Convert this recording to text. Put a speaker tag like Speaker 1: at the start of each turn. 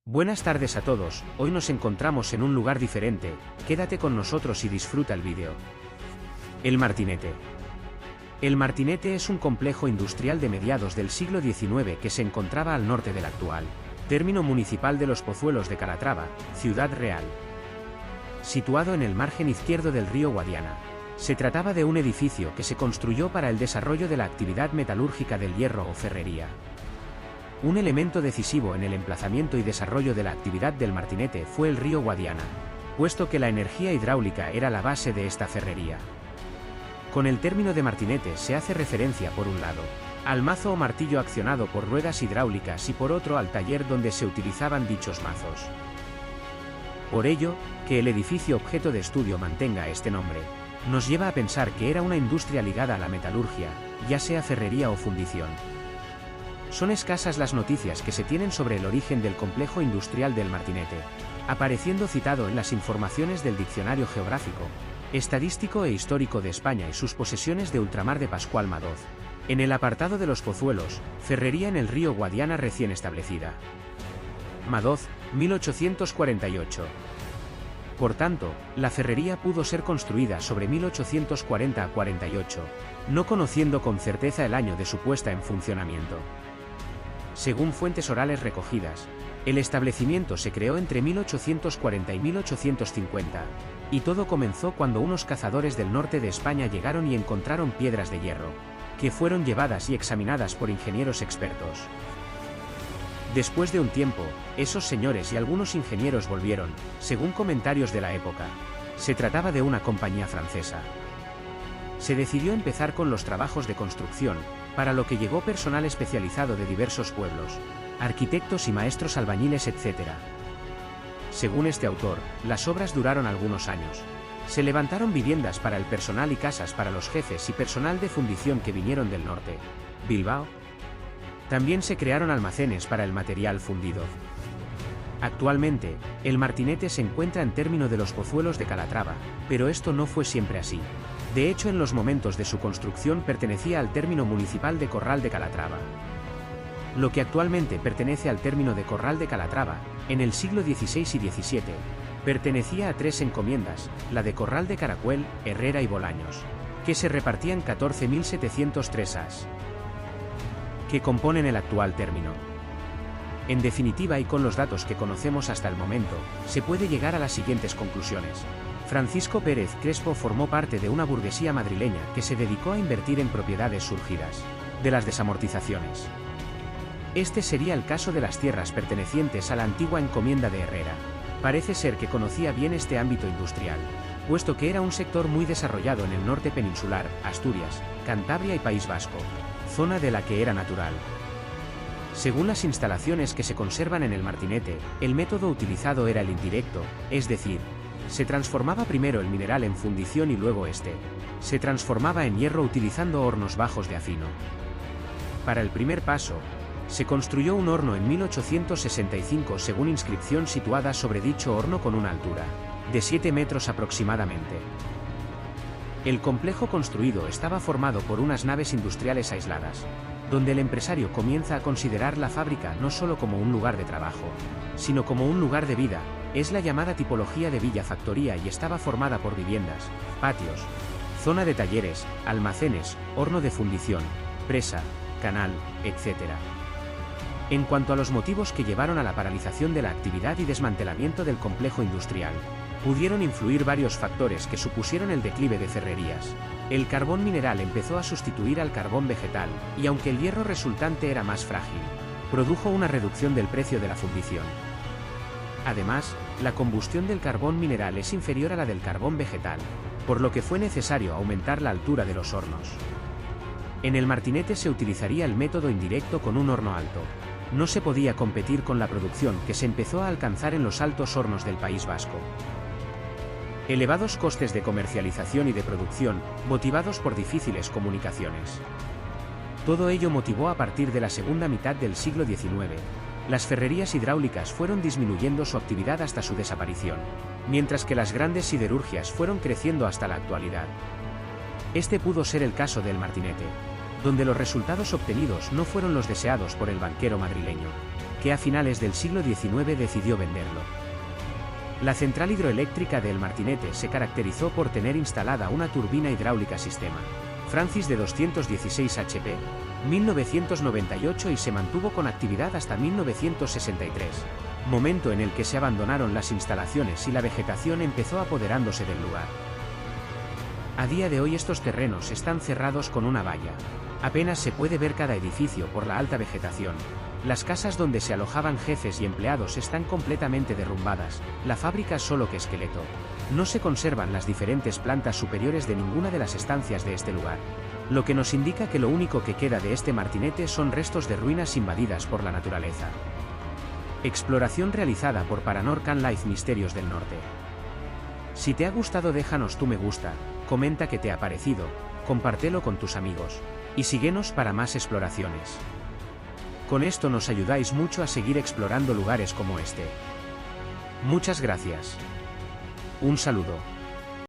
Speaker 1: Buenas tardes a todos, hoy nos encontramos en un lugar diferente, quédate con nosotros y disfruta el vídeo. El Martinete. El Martinete es un complejo industrial de mediados del siglo XIX que se encontraba al norte del actual término municipal de Los Pozuelos de Calatrava, Ciudad Real. Situado en el margen izquierdo del río Guadiana. Se trataba de un edificio que se construyó para el desarrollo de la actividad metalúrgica del hierro o ferrería. Un elemento decisivo en el emplazamiento y desarrollo de la actividad del Martinete fue el río Guadiana, puesto que la energía hidráulica era la base de esta ferrería. Con el término de Martinete se hace referencia, por un lado, al mazo o martillo accionado por ruedas hidráulicas y por otro al taller donde se utilizaban dichos mazos. Por ello, que el edificio objeto de estudio mantenga este nombre, nos lleva a pensar que era una industria ligada a la metalurgia, ya sea ferrería o fundición. Son escasas las noticias que se tienen sobre el origen del complejo industrial del Martinete, apareciendo citado en las informaciones del Diccionario Geográfico, Estadístico e Histórico de España y sus posesiones de ultramar de Pascual Madoz, en el apartado de Los Pozuelos, ferrería en el río Guadiana recién establecida. Madoz, 1848. Por tanto, la ferrería pudo ser construida sobre 1840 a 48, no conociendo con certeza el año de su puesta en funcionamiento. Según fuentes orales recogidas, el establecimiento se creó entre 1840 y 1850, y todo comenzó cuando unos cazadores del norte de España llegaron y encontraron piedras de hierro, que fueron llevadas y examinadas por ingenieros expertos. Después de un tiempo, esos señores y algunos ingenieros volvieron, según comentarios de la época. Se trataba de una compañía francesa. Se decidió empezar con los trabajos de construcción, para lo que llegó personal especializado de diversos pueblos, arquitectos y maestros albañiles, etc. Según este autor, las obras duraron algunos años. Se levantaron viviendas para el personal y casas para los jefes y personal de fundición que vinieron del norte, Bilbao. También se crearon almacenes para el material fundido. Actualmente, el Martinete se encuentra en término de Los Pozuelos de Calatrava, pero esto no fue siempre así. De hecho, en los momentos de su construcción pertenecía al término municipal de Corral de Calatrava. Lo que actualmente pertenece al término de Corral de Calatrava, en el siglo XVI y XVII, pertenecía a tres encomiendas, la de Corral de Caracuel, Herrera y Bolaños, que se repartían 14.703 as, que componen el actual término. En definitiva, y con los datos que conocemos hasta el momento, se puede llegar a las siguientes conclusiones. Francisco Pérez Crespo formó parte de una burguesía madrileña que se dedicó a invertir en propiedades surgidas de las desamortizaciones. Este sería el caso de las tierras pertenecientes a la antigua encomienda de Herrera. Parece ser que conocía bien este ámbito industrial, puesto que era un sector muy desarrollado en el norte peninsular, Asturias, Cantabria y País Vasco, zona de la que era natural. Según las instalaciones que se conservan en el Martinete, el método utilizado era el indirecto, es decir, se transformaba primero el mineral en fundición y luego se transformaba en hierro utilizando hornos bajos de afino. Para el primer paso, se construyó un horno en 1865 según inscripción situada sobre dicho horno con una altura de 7 metros aproximadamente. El complejo construido estaba formado por unas naves industriales aisladas, donde el empresario comienza a considerar la fábrica no solo como un lugar de trabajo, sino como un lugar de vida. Es la llamada tipología de villa-factoría y estaba formada por viviendas, patios, zona de talleres, almacenes, horno de fundición, presa, canal, etc. En cuanto a los motivos que llevaron a la paralización de la actividad y desmantelamiento del complejo industrial, pudieron influir varios factores que supusieron el declive de ferrerías. El carbón mineral empezó a sustituir al carbón vegetal, y aunque el hierro resultante era más frágil, produjo una reducción del precio de la fundición. Además, la combustión del carbón mineral es inferior a la del carbón vegetal, por lo que fue necesario aumentar la altura de los hornos. En el Martinete se utilizaría el método indirecto con un horno alto. No se podía competir con la producción que se empezó a alcanzar en los altos hornos del País Vasco. Elevados costes de comercialización y de producción, motivados por difíciles comunicaciones. Todo ello motivó a partir de la segunda mitad del siglo XIX. Las ferrerías hidráulicas fueron disminuyendo su actividad hasta su desaparición, mientras que las grandes siderurgias fueron creciendo hasta la actualidad. Este pudo ser el caso del Martinete, donde los resultados obtenidos no fueron los deseados por el banquero madrileño, que a finales del siglo XIX decidió venderlo. La central hidroeléctrica de El Martinete se caracterizó por tener instalada una turbina hidráulica sistema Francis de 216 HP, 1998 y se mantuvo con actividad hasta 1963, momento en el que se abandonaron las instalaciones y la vegetación empezó apoderándose del lugar. A día de hoy estos terrenos están cerrados con una valla. Apenas se puede ver cada edificio por la alta vegetación. Las casas donde se alojaban jefes y empleados están completamente derrumbadas, la fábrica solo que esqueleto. No se conservan las diferentes plantas superiores de ninguna de las estancias de este lugar, lo que nos indica que lo único que queda de este Martinete son restos de ruinas invadidas por la naturaleza. Exploración realizada por Paranorcan Life Misterios del Norte. Si te ha gustado déjanos tu me gusta, comenta qué te ha parecido, compártelo con tus amigos, y síguenos para más exploraciones. Con esto nos ayudáis mucho a seguir explorando lugares como este. Muchas gracias. Un saludo.